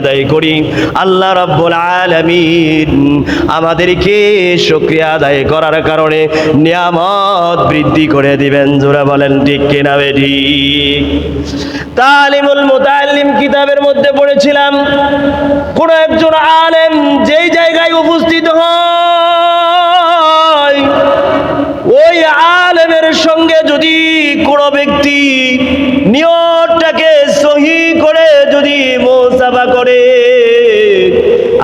আদায় করি। আল্লাহ রাব্বুল আলামিন আমাদেরকে শুকরিয়া আদায় করার কারণে নিয়ামত বৃদ্ধি করে দিবেন। জোরে বলেন ঠিক কিনা বেঠিক? তালিমুল মুতাআল্লিম কিতাবের মধ্যে পড়েছিলাম, কোন একজন আলেম যেই জায়গায় উপস্থিত হয়, ওই আলেমের সঙ্গে যদি কোনো ব্যক্তি নিয়তটাকে সহি করে যদি মুসাফা করে,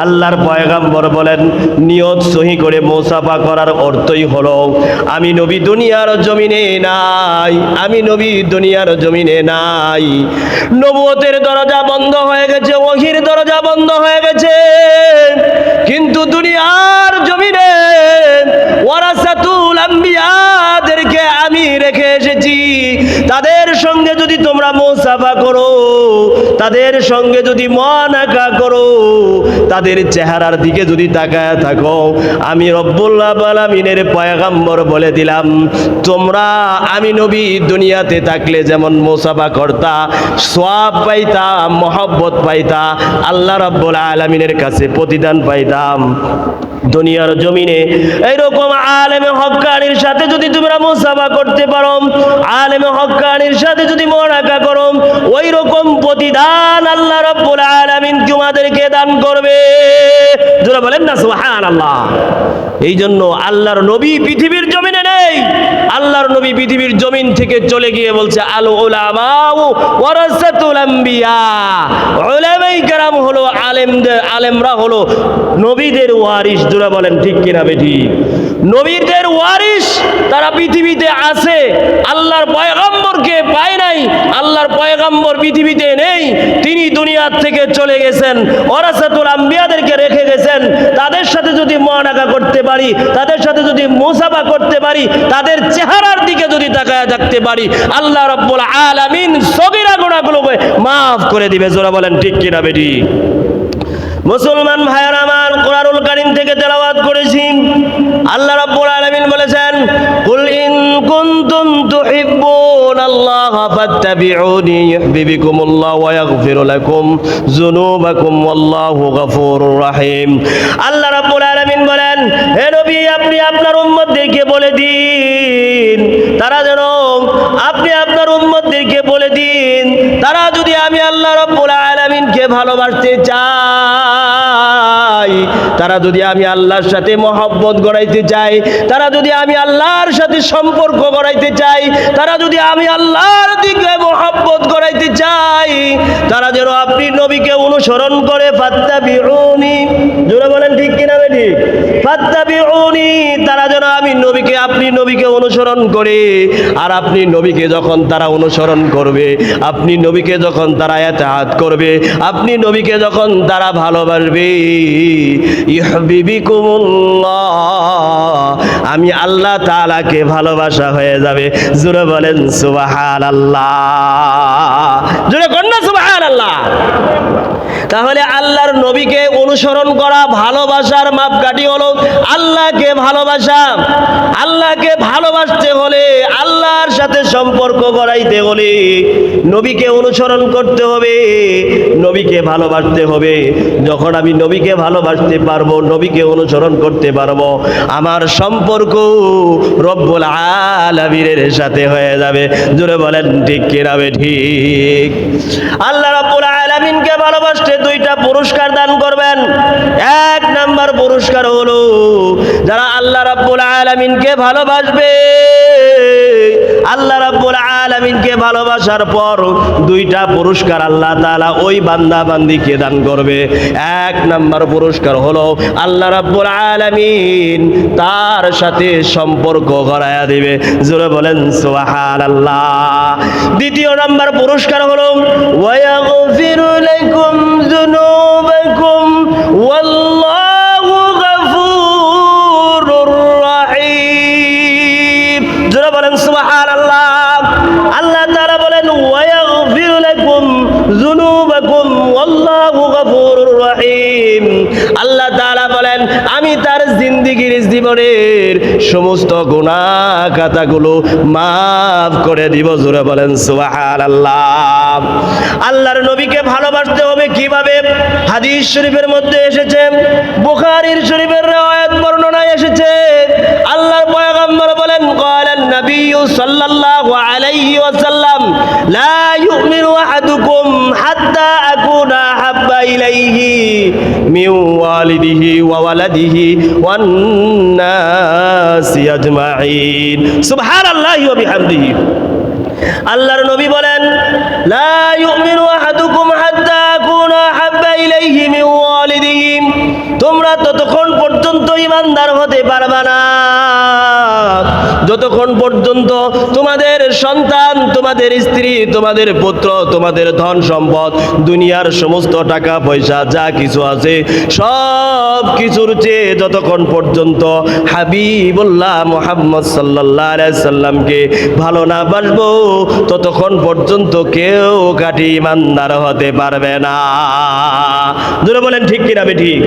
আল্লাহর পয়গম্বর বলেন নিয়ত সহি করে মুসাফা করার অর্থই হলো আমি নবী দুনিয়ার জমিনে নাই, আমি নবী দুনিয়ার জমিনে নাই। নবুয়তের দরজা বন্ধ হয়ে গেছে, ওহীর দরজা বন্ধ হয়ে গেছে, কিন্তু দুনিয়ার জমিনে ওয়ারাসাতুল আম্বিয়াদেরকে আমি রেখে এসেছি। তাদের সঙ্গে যদি তোমরা মুসাফা করো, তাদের সঙ্গে যদি মুআনাকা করো, তাদের চেহারার দিকে যদি তাকায় থাকো, আমি রব্বুল আলামিনের পয়গম্বর বলে দিলাম তোমরা আমি নবী দুনিয়াতে থাকলে যেমন মুসাফা করতা, সওয়াব পাইতা, মহব্বত পাইতা, আল্লাহ রাব্বুল আলামিনের কাছে প্রতিদান পাইতাম। দুনিয়ার জমিনে এইরকম আলেমে হক্কানির সাথে যদি তোমরা মুসাফা করতে পারো, আলেমে হক্কানির সাথে যদি মুআনাকা করো, ওই রকম প্রতিদান আল্লাহ রাব্বুল আলামিন তোমাদেরকে দান করবে। যারা বলেন না সুবহানাল্লাহ। এই জন্য আল্লাহর নবী পৃথিবীর জমিনে নেই, আল্লাহর নবী পৃথিবীর জমিন থেকে চলে গিয়ে বলছে আল উলামাউ ওয়ারাসাতুল আম্বিয়া। উলামায়ে কেরাম হলো আলেমদের, আলেমরা হলো নবীদের ওয়ারিস। যারা বলেন ঠিক কিনা বেঠিক? নবীদের ওয়ারিস তারা পৃথিবীতে আছে, আল্লাহর পয়গম্বরকে পায় নাই, আল্লাহর পয়গম্বর পৃথিবীতে নেই, তিনি দুনিয়ার থেকে চলে গেছেন, ওয়ারাসাতুল আম্বিয়াদেরকে রেখে গেছেন। তাদের সাথে যদি মুআনাকা করতে পারি, তাদের সাথে যদি মুসাফা করতে পারি, তাদের চেহারার দিকে যদি তাকায় থাকতে পারি, আল্লাহ রাব্বুল আলামিন সগীরা গুনাহগুলোকে মাফ করে দিবে। যারা বলেন ঠিক কিনা বেঠিক? মুসলমান ভাইয়েরা আমার, কোরআনুল কারীম থেকে তেলাওয়াত করেছি, আল্লাহ রাব্বুল আলামিন বলেছেন কুল ইন কুনতুম তুহিব্বুনাল্লাহ ফাত্তাবিউনি ইউহিব্বুকুমুল্লাহ ওয়া ইয়াগফির লাকুম যুনুবাকুম ওয়াল্লাহু গফুরুর রহিম। আল্লাহ রাব্বুল আলামিন বলেন হে নবী আপনি আপনার উম্মতদেরকে বলে দিন, তারা যেন আপনি আপনার উম্মতদেরকে বলে দিন, তারা যদি আমি আল্লাহ রাব্বুল আলামিনকে ভালোবাসতে চাই, তারা যদি আমি আল্লাহর সাথে মহব্বত গড়াইতে চাই, তারা যদি আমি আল্লাহর সাথে সম্পর্ক গড়াইতে চাই, তারা যদি আমি আল্লাহর দিকে মহব্বত গড়াইতে চাই, তারা যেন আপনি নবীকে অনুসরণ করে ফাত্তাবিউনি। জোরে বলেন ঠিক কিনা বেঠিক? ফাত্তাবিউনি, তারা যেন আমি নবীকে, আপনি নবীকে অনুসরণ করে, আর আপনি নবীকে যখন তারা অনুসরণ করবে, আপনি নবীকে যখন তারা ইতাআত করবে, আপনি নবীকে যখন তারা ভালোবাসবে, ইউহিব্বুকুমুল্লাহ, আমি আল্লাহ তাআলাকে ভালোবাসা হয়ে যাবে। জোরে বলেন সুবহানাল্লাহ। জোরে কোন না সুবহানাল্লাহ। তাহলে আল্লাহর নবীকে অনুসরণ করা ভালোবাসার মাপকাঠি হলো আল্লাহকে ভালোবাসা। আল্লাহকে ভালোবাসতে হলে, আল্লাহর সাথে সম্পর্ক গড়াইতে হলে নবীকে অনুসরণ করতে হবে, নবীকে ভালোবাসতে হবে। যখন আমি নবীকে ভালোবাসতে পারবো, নবীকে অনুসরণ করতে পারবো, আমার সম্পর্ক রব্বুল আলামিনের সাথে হয়ে যাবে। জোরে বলেন ঠিক কিনা বেঠিক? আল্লাহ রব্বুল আলামিনকে ভালোবাসতে দুইটা পুরস্কার দান করবেন। এক নাম্বার পুরস্কার হলো যারা আল্লাহ রাব্বুল আলামিনকে ভালোবাসবে, আল্লাহ রাব্বুল আলামিনকে ভালোবাসার পর দুইটা পুরস্কার আল্লাহ তাআলা ওই বান্দা বান্দিকে দান করবে। এক নাম্বার পুরস্কার হলো আল্লাহ রাব্বুল আলামিন তার সাথে সম্পর্ক গড়ায়া দিবে। জোরে বলেন সুবহানাল্লাহ। দ্বিতীয় নাম্বার পুরস্কার হলো ওয়া ইয়াগফিরু লাকুম যুনুবাকুম ওয়াল্লাহু গফুরুর রহিম। জোরে বলেন সুবহানাল্লাহ। আল্লাহ তাআলা বলেন ওয়া ইয়াগফিরু লাকুম যুনুবাকুম ওয়াল্লাহু গফুরুর রহিম। আল্লাহ তাআলা বলেন আমি তার জিন্দেগীর জীবনের সমস্ত গুনাহ খাতাগুলো মাফ করে দিব। জোরে বলেন সুবহানাল্লাহ। আল্লাহর নবীকে ভালোবাসতে হবে কিভাবে? হাদিস শরীফের মধ্যে এসেছে, বুখারীর শরীফের riwayat বর্ণনায় এসেছে, আল্লাহর পয়গম্বর বলেন, ক্বালান নবী সাল্লাল্লাহু আলাইহি ওয়াসাল্লাম, লা ইউমিনু আহাদুকুম হাত্তা আকুনা হাব্বা ইলাইহি মিন ওয়ালিদিহি ওয়া ওয়ালাদিহি ওয়ান নাসি আজমাইন। সুবহানাল্লাহি ওয়া বিহামদিহি। আল্লাহর নবী বলেন, লা ইউমিনু আহাদুকুম হাত্তা আকুনা হাব্বা ইলাইহি মিন ওয়ালিদিহি, তোমরা ততক্ষণ পর্যন্ত ঈমানদার হতে পারবে না যতক্ষণ পর্যন্ত তোমাদের সন্তান, তোমাদের স্ত্রী, তোমাদের পুত্র, তোমাদের ধন সম্পদ, দুনিয়ার সমস্ত টাকা পয়সা যা কিছু আছে সব কিছুর চেয়ে যতক্ষণ পর্যন্ত হাবিবুল্লাহ মুহাম্মদ সাল্লাল্লাহু আলাইহি সাল্লামকে ভালো না বাসবো ততক্ষণ পর্যন্ত কেউ খাঁটি ঈমানদার হতে পারবে না। জোরে বলেন ঠিক কিনা বেঠিক?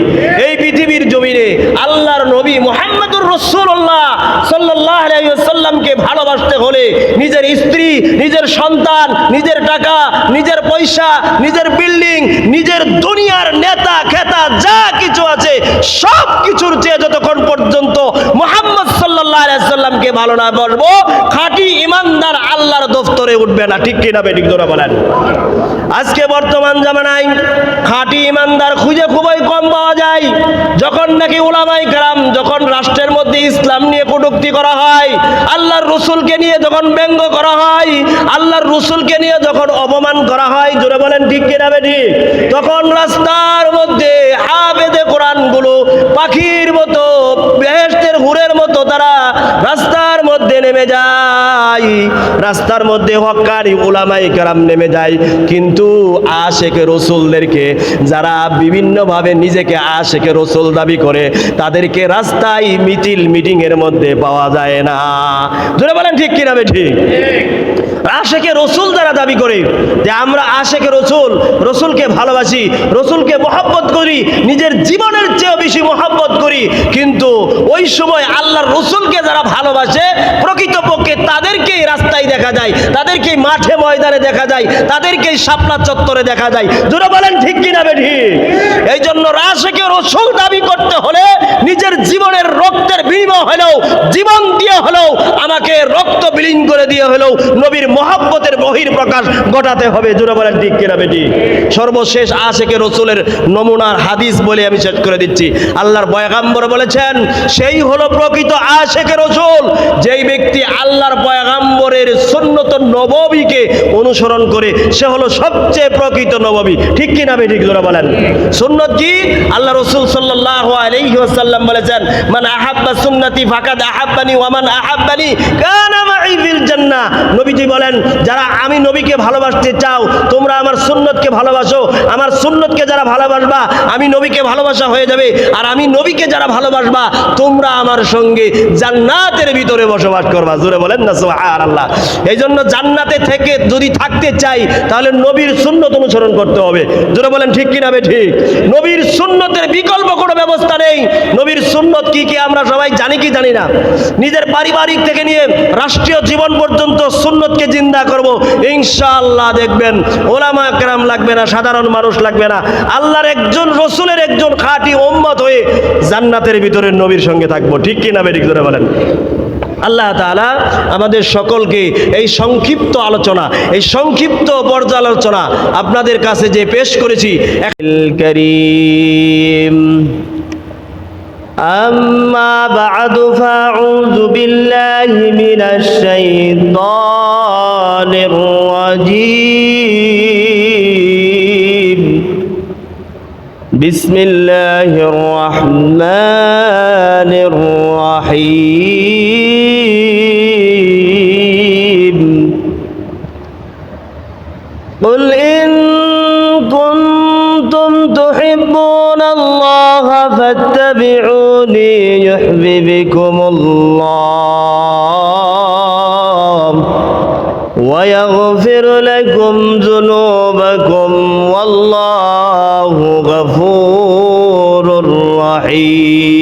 এই পৃথিবীর জমিনে আল্লাহর নবী মুহাম্মদুর রাসূলুল্লাহ সাল্লাল্লাহু আলাইহি ওয়াসাল্লামকে ভালোবাসতে হলে নিজের স্ত্রী, নিজের সন্তান, নিজের টাকা, নিজের পয়সা, নিজের বিল্ডিং, নিজের দুনিয়ার নেতা খেতা যা কিছু আছে সব কিছুর চেয়ে যতক্ষণ পর্যন্ত মুহাম্মদ সাল্লাল্লাহু আলাইহি ওয়াসাল্লামকে ভালো না বাসবো খাঁটি ঈমানদার আল্লাহর দফতরে উঠবে না। ঠিক কিনা বেঠিক? জোরে বলেন। আজকে বর্তমান জামানায় খাঁটি ঈমানদার খুঁজে খুবই কম পাওয়া যায়। যখন নাকি উলামায়ে কেরাম, যখন রাষ্ট্রের মধ্যে ইসলাম নিয়ে কটূক্তি করা হয়, আল্লাহর রাসূলকে নিয়ে যখন ব্যঙ্গ করা হয়, আল্লাহর রাসূলকে নিয়ে যখন অপমান করা হয়, জোরে বলেন ঠিক কিনা বেঠিক, তখন রাস্তার মধ্যে হাফেজে কোরআনগুলো পাখির মতো, বেহেশতের হুরের মতো তারা রাস্তার মধ্যে নেমে যায়, রাস্তার মধ্যে হক্কানি উলামায়ে কেরাম নেমে যায়। কিন্তু আশেকে রাসূলদেরকে, যারা বিভিন্নভাবে নিজেকে আশেকে রাসূল দাবি করে, তাদেরকে রাস্তায় মিছিল মিটিং এর মধ্যে পাওয়া যায় না। জোরে বলেন ঠিক কিনা বেঠিক? আশেকে রাসূল যারা দাবি করে যে আমরা আশেকে রাসূল, রাসূলকে ভালোবাসি, রাসূলকে মহব্বত করি, নিজের জীবনের চেয়েও বেশি মহব্বত করি, কিন্তু ওই সময় আল্লাহর রাসূলকে যারা ভালোবাসে প্রকৃতপক্ষে তাদেরকেই রাস্তায় দেখা যায়, তাদেরকেই মাঠে ময়দানে দেখা যায়, তাদেরকেই শাপলা চত্বরে দেখা যায়। জোরে বলেন ঠিক কিনা বেঠিক? এই জন্য আশেকে রাসূল দাবি করতে হলে নিজের জীবনের রক্তের বিনিময় হলেও, জীবন দিয়ে হলেও, আমাকে রক্ত বিলীন করে দিয়ে হলেও নবীর মহব্বতের বহির প্রকাশ ঘটাতে হবে। জোরে বলেন ঠিক কিনা বেঠিক? সর্বশেষ আশেকে রাসূলের নমুনার হাদিস বলে আমি শেষ করে দিচ্ছি। আল্লাহর পয়গম্বর বলেছেন, সেই হলো প্রকৃত আশেকে রাসূল যেই ব্যক্তি আল্লাহর পয়গম্বরের সুন্নত নববীকে অনুসরণ করে, সে হলো সবচেয়ে প্রকৃত নববী। ঠিক কিনা বেঠিক? জোরে বলেন। সুন্নত কি? আল্লাহ রাসূল সাল্লাল্লাহু আলাইহি ওয়াসাল্লাম বলেছেন, মান আহাব্বা সুন্নতি ফাকাদ আহাব্বানি ওয়া মান আহাব্বানি কানা মাই ফিল জান্নাহ। নবীজি বলেন, যারা আমি নবীকে ভালোবাসতে চাও তোমরা আমার সুন্নতকে ভালোবাসো, আমার সুন্নতকে যারা ভালোবাসবা আমি নবীকে ভালোবাসা হয়ে যাবে, আর আমি নবীকে যারা ভালোবাসবা তোমরা আমার সঙ্গে জান্নাতের ভিতরে বসবাস করবা। জোরে বলেন না সুবহানাল্লাহ। এই জন্য জান্নাতে থেকে যদি থাকতে চাই তাহলে নবীর সুন্নত অনুসরণ করতে হবে। জোরে বলেন ঠিক কিনা বেঠিক? নবীর সুন্নতের বিকল্প কোনো ব্যবস্থা নেই। নবীর সুন্নত কি কি আমরা সবাই জানি কি জানি না? নিজের পারিবারিক থেকে নিয়ে রাষ্ট্রীয় জীবন পর্যন্ত সুন্নতকে জিন্দা করব, ইনশাআল্লাহ দেখবেন ওলামায়ে কেরাম লাগবে না, সাধারণ মানুষ লাগবে না, আল্লাহর একজন রাসূলের একজন খাঁটি উম্মত হয়ে জান্নাতের ভিতরে নবীর সঙ্গে থাকবো। ঠিক কিনা বেঠিক? জোরে বলেন। আল্লাহ তাআলা আমাদের সকলকে এই সংক্ষিপ্ত আলোচনা, এই সংক্ষিপ্ত পর্যালোচনা আপনাদের কাছে যে পেশ করেছি, কারীম আম্মা বা'দু ফাউযু বিল্লাহি মিনাশ শাইতানির রাজীম। বিসমিল্লাহির রাহমানির রাহিম। قل إن كنتم تحبون الله فاتبعوني يحببكم الله ويغفر لكم ذنوبكم والله غفور رحيم।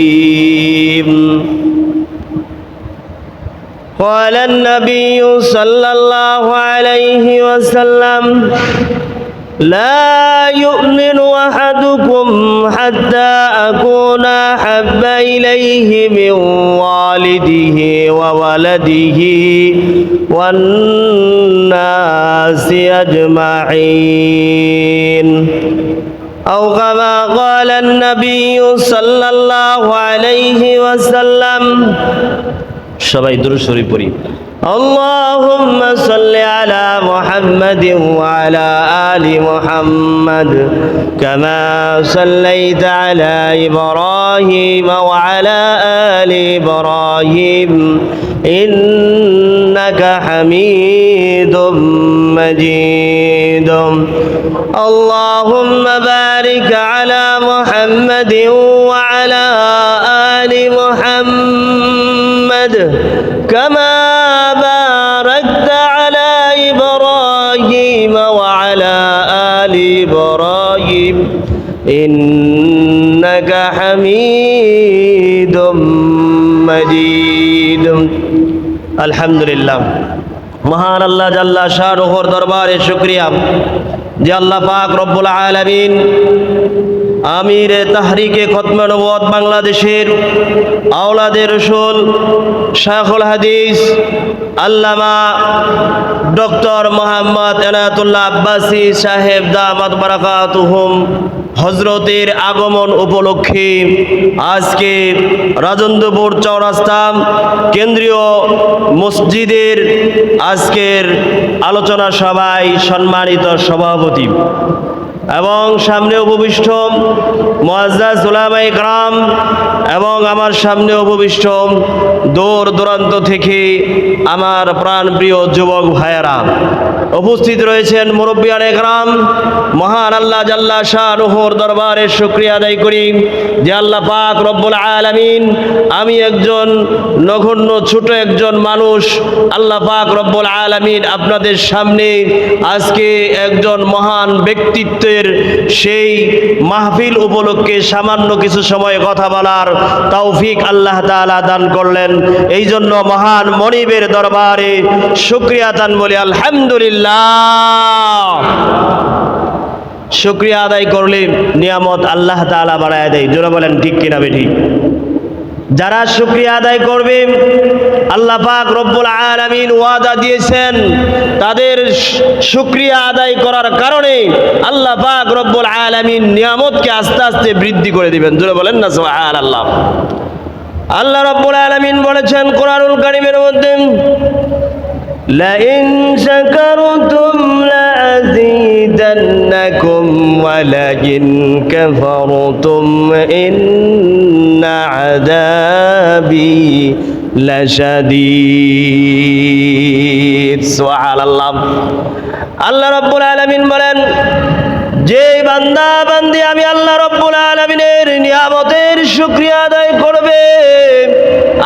النبي صلى الله عليه وسلم لا يؤمن أحدكم حتى أكون أحب إليه من والده وولده والناس أجمعين أو كما قال النبي صلى الله عليه وسلم সবাই দুরূদ শরীফ পড়ি اللهم صل على محمد وعلى آل محمد كما صليت على إبراهيم وعلى آل إبراهيم إنك حميد مجيد اللهم بارك على محمد وعلى آل محمد كما باركت على إبراهيم وعلى آل إبراهيم إنك حميد مجيد الحمد لله মহান আল্লাহ জাল্লা শানুহুর দরবারে শুকরিয়া যে আল্লাহ পাক রব্বুল আলামিন আমিরে তাহরিকে খতমে নবুয়ত বাংলাদেশের আওলাদে রাসূল শায়খুল হাদিস আল্লামা ডক্টর মোহাম্মদ এনায়েতুল্লাহ আব্বাসী সাহেব দামাত বারাকাতুহুম হযরতের আগমন উপলক্ষে আজকে রাজেন্দ্রপুর চৌরাস্তা কেন্দ্রীয় মসজিদের আজকের আলোচনা সভায় সম্মানিত সভাপতি এবং সামনে উপবিষ্ট মুআজ্জাজ উলামায়ে কেরাম এবং আমার সামনে উপবিষ্ট দূর দূরান্ত থেকে আমার প্রাণপ্রিয় যুবক ভাইয়েরা উপস্থিত রয়েছেন মুরব্বিয়ানে কেরাম মহান আল্লাহ জাল্লা শানুহুর দরবারে শুকরিয়া আদায় করি যে আল্লাহ পাক রব্বুল আলামিন আমি একজন নগণ্য ছোট একজন মানুষ আল্লাহ পাক রব্বুল আলামিন আপনাদের সামনে আজকে একজন মহান ব্যক্তিত্বের সেই মাহফিল উপলক্ষে সামান্য কিছু সময় কথা বলার তৌফিক আল্লাহ তাআলা দান করলেন এই জন্য মহান মনিবের দরবারে শুকরিয়া দান বলি আলহামদুলিল্লাহ শুকরিয়া আদায় করলে নিয়ামত আল্লাহ তাআলা বাড়ায় দেয় জোরে বলেন ঠিক কিনা বেঠিক যারা শুকরিয়া আদায় করবে আল্লাহ পাক রব্বুল আলামিন ওয়াদা দিয়েছেন তাদের শুকরিয়া আদায় করার কারণে আল্লাহ পাক রব্বুল আলামিন নিয়ামতকে আস্তে আস্তে বৃদ্ধি করে দিবেন জোরে বলেন না সুবহানাল্লাহ আল্লাহ রব্বুল আলামিন বলেছেন কোরআনুল কারীমের মধ্যে لئن شكرتم لأزيدنكم ولئن كفرتم إن عذابي لشديد سبحان الله আল্লাহ রাব্বুল আলামিন বলেন যে বান্দা বান্দি আমি আল্লাহ রাব্বুল আলামিনের নিয়ামতের শুকরিয়া আদায় করবে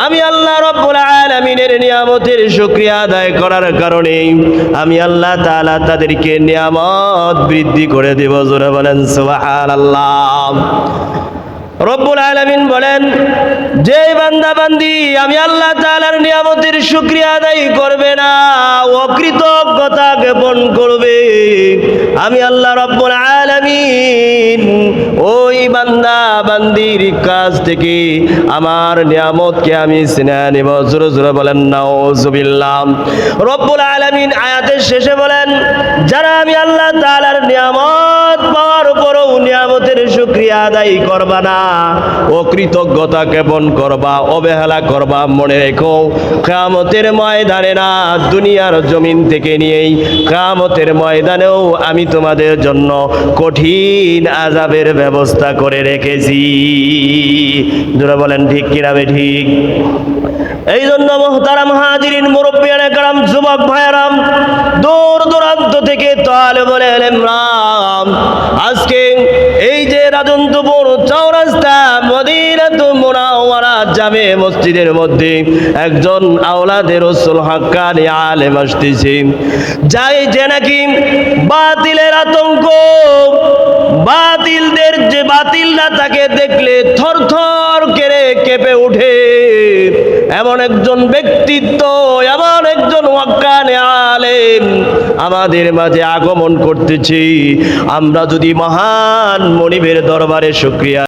আমি আল্লাহ রাব্বুল আলামিনের নিয়ামতের শুকরিয়া আদায় করার কারণে আমি আল্লাহ তাআলা তাদেরকে নিয়ামত বৃদ্ধি করে দেব জোরে বলেন সুবহানাল্লাহ রব্বুল আলামিন বলেন যে বান্দা বান্দি আমি আল্লাহ তাআলার নিয়ামতের শুকরিয়া আদায় করবে না অকৃতজ্ঞতা জ্ঞাপন করবে আমি আল্লাহ রব্বুল আলামিন ওই বান্দা বান্দির কাছ থেকে আমার নিয়ামতকে আমি ছিনিয়ে নেব জোরে জোরে বলেন নাউজুবিল্লাহ রব্বুল আলামিন আয়াতের শেষে বলেন যারা আমি আল্লাহ তাআলার নিয়ামত পাওয়ার পরও নিয়ামতের শুকরিয়া আদায় করবা না অকৃতজ্ঞতা জ্ঞাপন করবা অবহেলা করবা মনে রেখো কিয়ামতের ময়দানে না দুনিয়ার জমিন থেকে নিয়েই কিয়ামতের ময়দানেও আমি তোমাদের জন্য কঠিন আযাবের ব্যবস্থা করে রেখেছি যারা বলেন ঠিক কিনা ঠিক এই জন্য মুহতারাম হাজিরিন মুরব্বিয়ানে কেরাম যুবক ভাইরাম দূর দূরান্ত থেকে তালেবুল ইলম আজকে এই যে রাজেন্দ্রপুর চৌরাস্তা মদিনাতুল মুনাওয়ারা জামে মসজিদের মধ্যে একজন আওলাদে রাসূল হাক্কানি আলেম আসতেছে যাই যে নাকি বাতিলের আতঙ্ক বাতিলদের যে বাতিলরা তাকে দেখলে থরথর করে কেঁপে ওঠে এমন একজন ব্যক্তিত্ব এমন ওয়াক্কানে আলেম আমাদের মাঝে আগমন করতেছে। আমরা যদি মহান মনিবের দরবারে শুকরিয়া